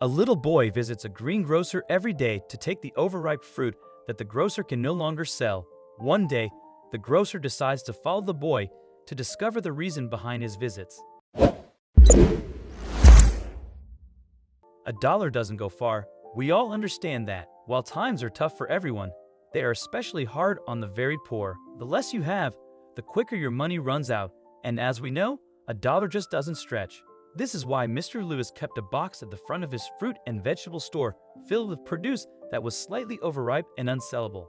A little boy visits a greengrocer every day to take the overripe fruit that the grocer can no longer sell. One day, the grocer decides to follow the boy to discover the reason behind his visits. A dollar doesn't go far. We all understand that. While times are tough for everyone, they are especially hard on the very poor. The less you have, the quicker your money runs out. And as we know, a dollar just doesn't stretch. This is why Mr. Lewis kept a box at the front of his fruit and vegetable store filled with produce that was slightly overripe and unsellable.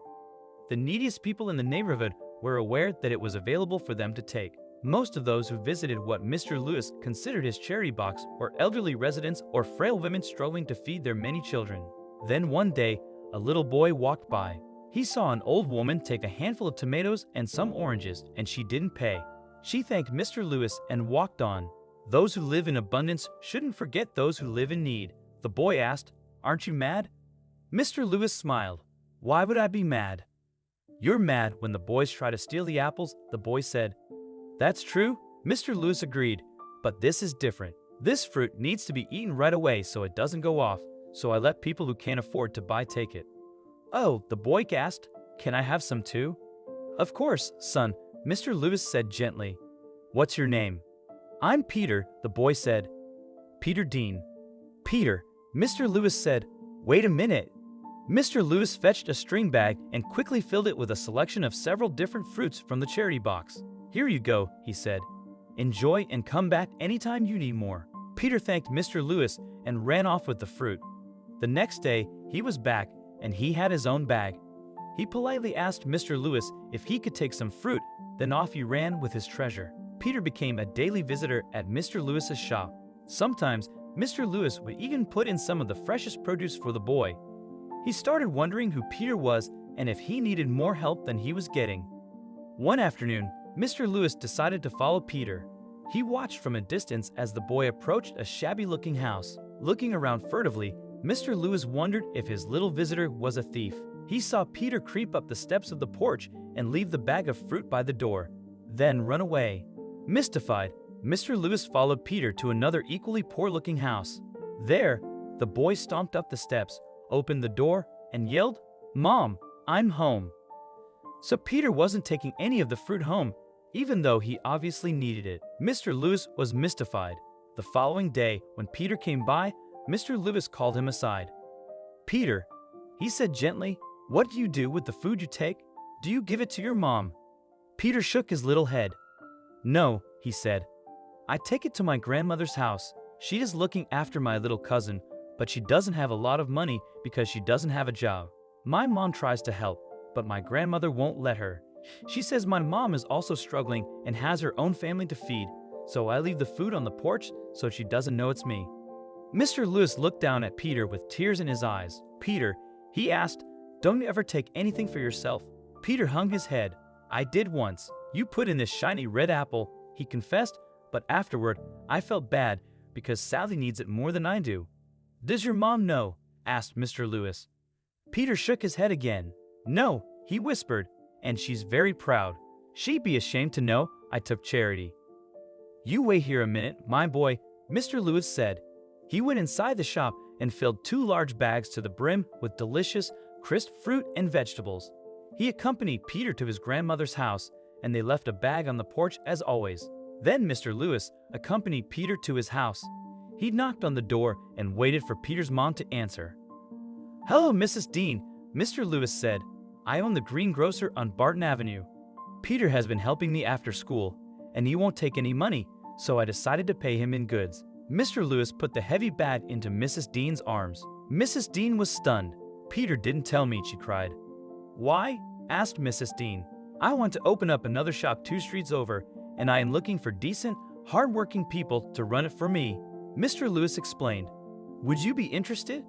The neediest people in the neighborhood were aware that it was available for them to take. Most of those who visited what Mr. Lewis considered his charity box were elderly residents or frail women struggling to feed their many children. Then one day, a little boy walked by. He saw an old woman take a handful of tomatoes and some oranges, and she didn't pay. She thanked Mr. Lewis and walked on. Those who live in abundance shouldn't forget those who live in need. The boy asked, "Aren't you mad?" Mr. Lewis smiled. "Why would I be mad?" "You're mad when the boys try to steal the apples," the boy said. "That's true," Mr. Lewis agreed, "but this is different. This fruit needs to be eaten right away so it doesn't go off, so I let people who can't afford to buy take it." "Oh," the boy gasped, "can I have some too?" "Of course, son," Mr. Lewis said gently. "What's your name?" "I'm Peter," the boy said. "Peter Dean." "Peter," Mr. Lewis said. "Wait a minute." Mr. Lewis fetched a string bag and quickly filled it with a selection of several different fruits from the charity box. "Here you go," he said. "Enjoy and come back anytime you need more." Peter thanked Mr. Lewis and ran off with the fruit. The next day, he was back and he had his own bag. He politely asked Mr. Lewis if he could take some fruit, then off he ran with his treasure. Peter became a daily visitor at Mr. Lewis's shop. Sometimes, Mr. Lewis would even put in some of the freshest produce for the boy. He started wondering who Peter was and if he needed more help than he was getting. One afternoon, Mr. Lewis decided to follow Peter. He watched from a distance as the boy approached a shabby-looking house. Looking around furtively, Mr. Lewis wondered if his little visitor was a thief. He saw Peter creep up the steps of the porch and leave the bag of fruit by the door, then run away. Mystified, Mr. Lewis followed Peter to another equally poor-looking house. There, the boy stomped up the steps, opened the door, and yelled, "Mom, I'm home." So Peter wasn't taking any of the fruit home, even though he obviously needed it. Mr. Lewis was mystified. The following day, when Peter came by, Mr. Lewis called him aside. "Peter," he said gently, "what do you do with the food you take? Do you give it to your mom?" Peter shook his little head. "No," he said. "I take it to my grandmother's house. She is looking after my little cousin, but she doesn't have a lot of money because she doesn't have a job. My mom tries to help, but my grandmother won't let her. She says my mom is also struggling and has her own family to feed, so I leave the food on the porch so she doesn't know it's me." Mr. Lewis looked down at Peter with tears in his eyes. "Peter," he asked, "don't you ever take anything for yourself?" Peter hung his head. "I did once. You put in this shiny red apple," he confessed, "but afterward, I felt bad because Sally needs it more than I do." "Does your mom know?" asked Mr. Lewis. Peter shook his head again. "No," he whispered, "and she's very proud. She'd be ashamed to know I took charity." "You wait here a minute, my boy," Mr. Lewis said. He went inside the shop and filled 2 large bags to the brim with delicious, crisp fruit and vegetables. He accompanied Peter to his grandmother's house, and they left a bag on the porch as always. Then Mr. Lewis accompanied Peter to his house. He knocked on the door and waited for Peter's mom to answer. "Hello, Mrs. Dean," Mr. Lewis said. "I own the greengrocer on Barton Avenue. Peter has been helping me after school, and he won't take any money, so I decided to pay him in goods." Mr. Lewis put the heavy bag into Mrs. Dean's arms. Mrs. Dean was stunned. "Peter didn't tell me," she cried. "Why?" asked Mrs. Dean. "I want to open up another shop 2 streets over, and I am looking for decent, hard-working people to run it for me," Mr. Lewis explained. "Would you be interested?"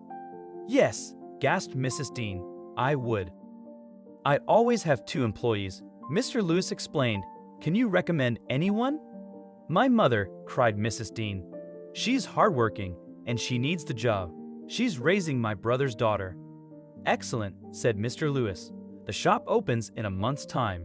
"Yes," gasped Mrs. Dean. "I would. I always have 2 employees," Mr. Lewis explained. "Can you recommend anyone?" "My mother," cried Mrs. Dean. "She's hardworking, and she needs the job. She's raising my brother's daughter." "Excellent," said Mr. Lewis. "The shop opens in a month's time."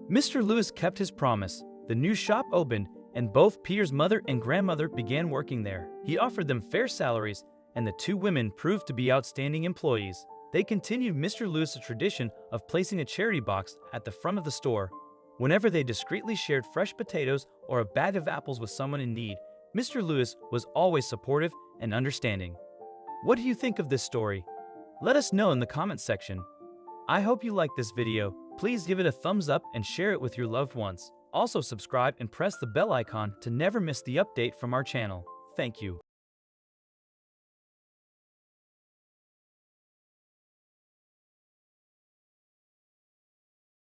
Mr. Lewis kept his promise. The new shop opened, and both Peter's mother and grandmother began working there. He offered them fair salaries, and the two women proved to be outstanding employees. They continued Mr. Lewis's tradition of placing a charity box at the front of the store. Whenever they discreetly shared fresh potatoes or a bag of apples with someone in need, Mr. Lewis was always supportive and understanding. What do you think of this story? Let us know in the comments section. I hope you liked this video. Please give it a thumbs up and share it with your loved ones. Also subscribe and press the bell icon to never miss the update from our channel. Thank you.